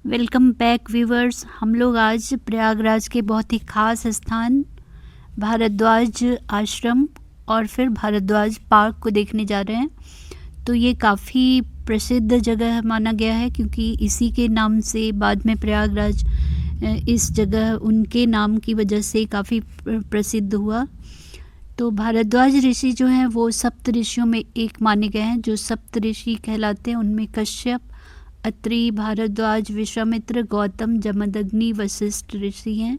Welcome back viewers. हम लोग आज प्रयागराज के बहुत ही ख़ास स्थान भारद्वाज आश्रम और फिर भारद्वाज पार्क को देखने जा रहे हैं। तो ये काफ़ी प्रसिद्ध जगह माना गया है क्योंकि इसी के नाम से बाद में प्रयागराज इस जगह उनके नाम की वजह से काफ़ी प्रसिद्ध हुआ। तो भारद्वाज ऋषि जो हैं वो सप्त ऋषियों में एक माने गए हैं। जो सप्त ऋषि कहलाते हैं उनमें कश्यप, अत्रि, भारद्वाज, विश्वामित्र, गौतम, जमदग्नि, वशिष्ठ ऋषि हैं।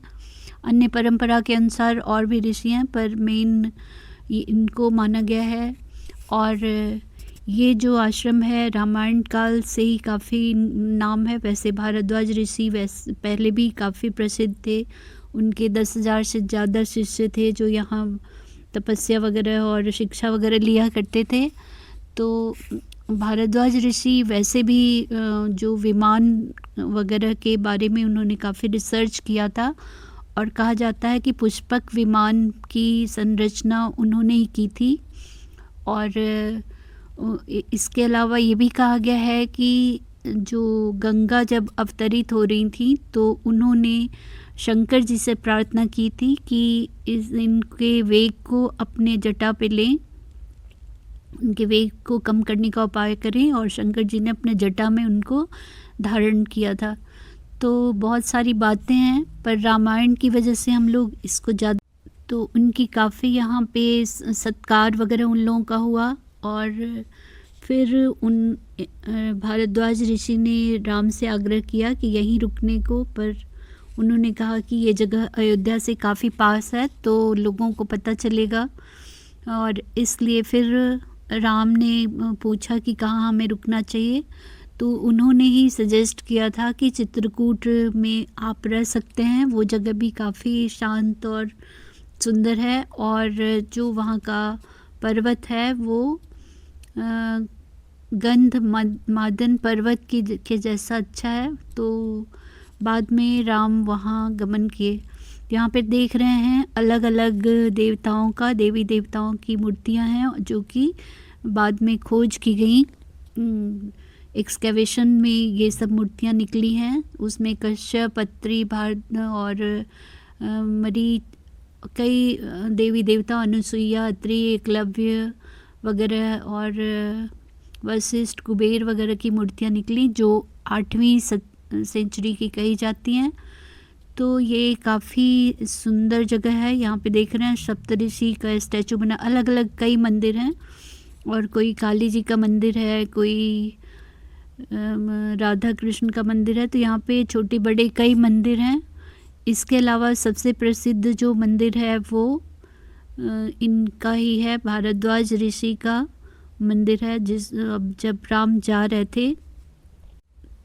अन्य परंपरा के अनुसार और भी ऋषि हैं पर मेन इनको माना गया है। और ये जो आश्रम है रामायण काल से ही काफ़ी नाम है। वैसे भारद्वाज ऋषि वैसे पहले भी काफ़ी प्रसिद्ध थे। उनके 10,000 से ज़्यादा शिष्य थे जो यहाँ तपस्या वगैरह और शिक्षा वगैरह लिया करते थे। तो भारद्वाज ऋषि वैसे भी जो विमान वगैरह के बारे में उन्होंने काफ़ी रिसर्च किया था और कहा जाता है कि पुष्पक विमान की संरचना उन्होंने ही की थी। और इसके अलावा ये भी कहा गया है कि जो गंगा जब अवतरित हो रही थी तो उन्होंने शंकर जी से प्रार्थना की थी कि इनके वेग को अपने जटा पे लें, उनके वेग को कम करने का उपाय करें। और शंकर जी ने अपने जटा में उनको धारण किया था। तो बहुत सारी बातें हैं पर रामायण की वजह से हम लोग इसको ज़्यादा, तो उनकी काफ़ी यहाँ पे सत्कार वगैरह उन लोगों का हुआ। और फिर उन भारद्वाज ऋषि ने राम से आग्रह किया कि यहीं रुकने को, पर उन्होंने कहा कि ये जगह अयोध्या से काफ़ी पास है तो लोगों को पता चलेगा। और इसलिए फिर राम ने पूछा कि कहाँ हमें रुकना चाहिए, तो उन्होंने ही सजेस्ट किया था कि चित्रकूट में आप रह सकते हैं। वो जगह भी काफ़ी शांत और सुंदर है और जो वहाँ का पर्वत है वो गंध मादन पर्वत के जैसा अच्छा है। तो बाद में राम वहाँ गमन किए। यहाँ पे देख रहे हैं अलग अलग देवताओं का, देवी देवताओं की मूर्तियाँ हैं जो कि बाद में खोज की गई। एक्सकेवेशन में ये सब मूर्तियाँ निकली हैं। उसमें कश्यप, अत्रि, भारत और मरी कई देवी देवता, अनुसुईया, अत्रि, एकलव्य वगैरह और वशिष्ठ, कुबेर वगैरह की मूर्तियाँ निकली जो 8वीं सेंचुरी की कही जाती हैं। तो ये काफ़ी सुंदर जगह है। यहाँ पे देख रहे हैं सप्तऋषि का स्टैचू बना, अलग अलग कई मंदिर हैं और कोई काली जी का मंदिर है, कोई राधा कृष्ण का मंदिर है। तो यहाँ पे छोटे बड़े कई मंदिर हैं। इसके अलावा सबसे प्रसिद्ध जो मंदिर है वो इनका ही है, भारद्वाज ऋषि का मंदिर है। जब राम जा रहे थे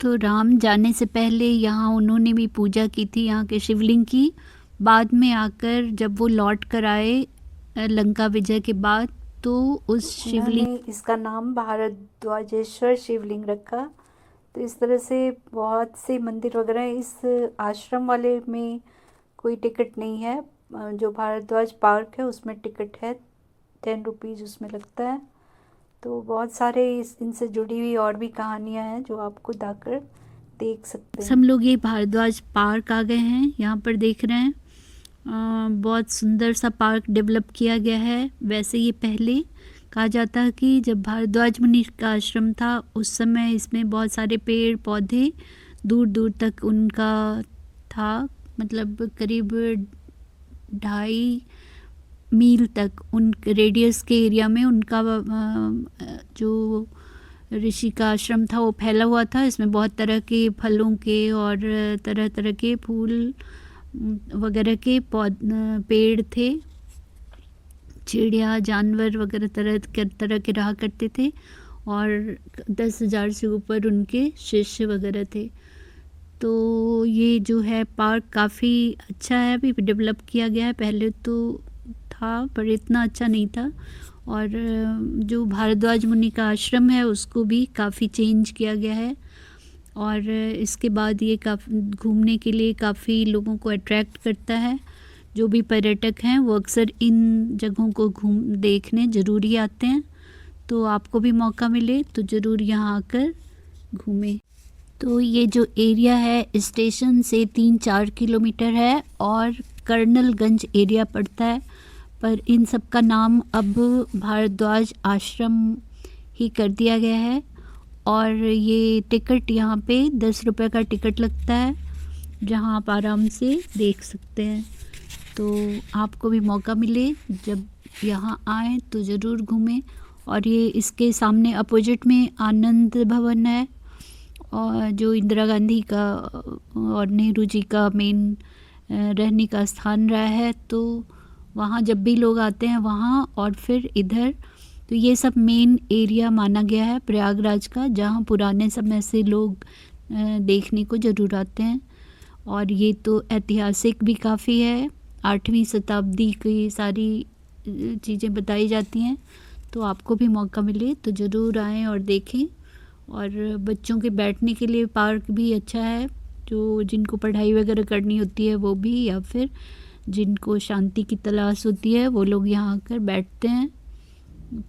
तो राम जाने से पहले यहाँ उन्होंने भी पूजा की थी यहाँ के शिवलिंग की। बाद में आकर जब वो लौट कर आए लंका विजय के बाद तो उस शिवलिंग, इसका नाम भारद्वाजेश्वर शिवलिंग रखा। तो इस तरह से बहुत से मंदिर वगैरह। इस आश्रम वाले में कोई टिकट नहीं है। जो भारद्वाज पार्क है उसमें टिकट है, 10 रुपीज़ उसमें लगता है। तो बहुत सारे इनसे जुड़ी हुई और भी कहानियाँ हैं जो आपको जाकर देख सकते हैं। हम लोग ये भारद्वाज पार्क आ गए हैं। यहाँ पर देख रहे हैं बहुत सुंदर सा पार्क डेवलप किया गया है। वैसे ये पहले कहा जाता है कि जब भारद्वाज मुनि का आश्रम था उस समय इसमें बहुत सारे पेड़ पौधे दूर दूर तक उनका था, मतलब करीब 2.5 मील तक उन रेडियस के एरिया में उनका जो ऋषि का आश्रम था वो फैला हुआ था। इसमें बहुत तरह के फलों के और तरह तरह के फूल वगैरह के पेड़ थे। चिड़िया, जानवर वगैरह तरह के रहा करते थे और 10,000 से ऊपर उनके शिष्य वगैरह थे। तो ये जो है पार्क काफ़ी अच्छा है, अभी डेवलप किया गया है। पहले तो था पर इतना अच्छा नहीं था। और जो भारद्वाज मुनि का आश्रम है उसको भी काफ़ी चेंज किया गया है। और इसके बाद ये काफ़ी घूमने के लिए काफ़ी लोगों को अट्रैक्ट करता है। जो भी पर्यटक हैं वो अक्सर इन जगहों को देखने ज़रूरी आते हैं। तो आपको भी मौका मिले तो ज़रूर यहाँ आकर घूमें। तो ये जो एरिया है स्टेशन से 3-4 किलोमीटर है और कर्नलगंज एरिया पड़ता है, पर इन सब का नाम अब भारद्वाज आश्रम ही कर दिया गया है। और ये टिकट यहाँ पे 10 रुपये का टिकट लगता है, जहाँ आप आराम से देख सकते हैं। तो आपको भी मौका मिले जब यहाँ आएँ तो ज़रूर घूमें। और ये इसके सामने अपोजिट में आनंद भवन है, और जो इंदिरा गांधी का और नेहरू जी का मेन रहने का स्थान रहा है, तो वहाँ जब भी लोग आते हैं वहाँ और फिर इधर, तो ये सब मेन एरिया माना गया है प्रयागराज का, जहाँ पुराने समय से लोग देखने को ज़रूर आते हैं। और ये तो ऐतिहासिक भी काफ़ी है, 8वीं शताब्दी की सारी चीज़ें बताई जाती हैं। तो आपको भी मौका मिले तो ज़रूर आएँ और देखें। और बच्चों के बैठने के लिए पार्क भी अच्छा है, जो जिनको पढ़ाई वगैरह करनी होती है वो भी, या फिर जिनको शांति की तलाश होती है वो लोग यहाँ आकर बैठते हैं।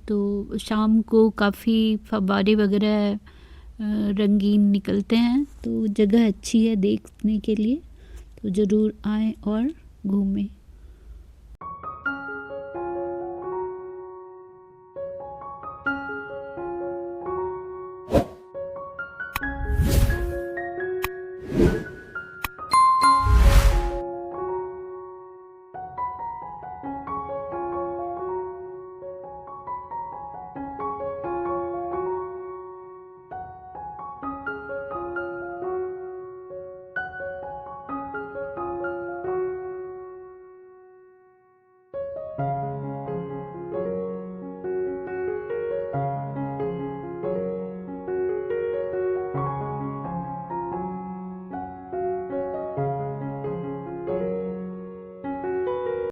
तो शाम को काफ़ी फव्वारे वगैरह रंगीन निकलते हैं, तो जगह अच्छी है देखने के लिए, तो ज़रूर आएँ और घूमें।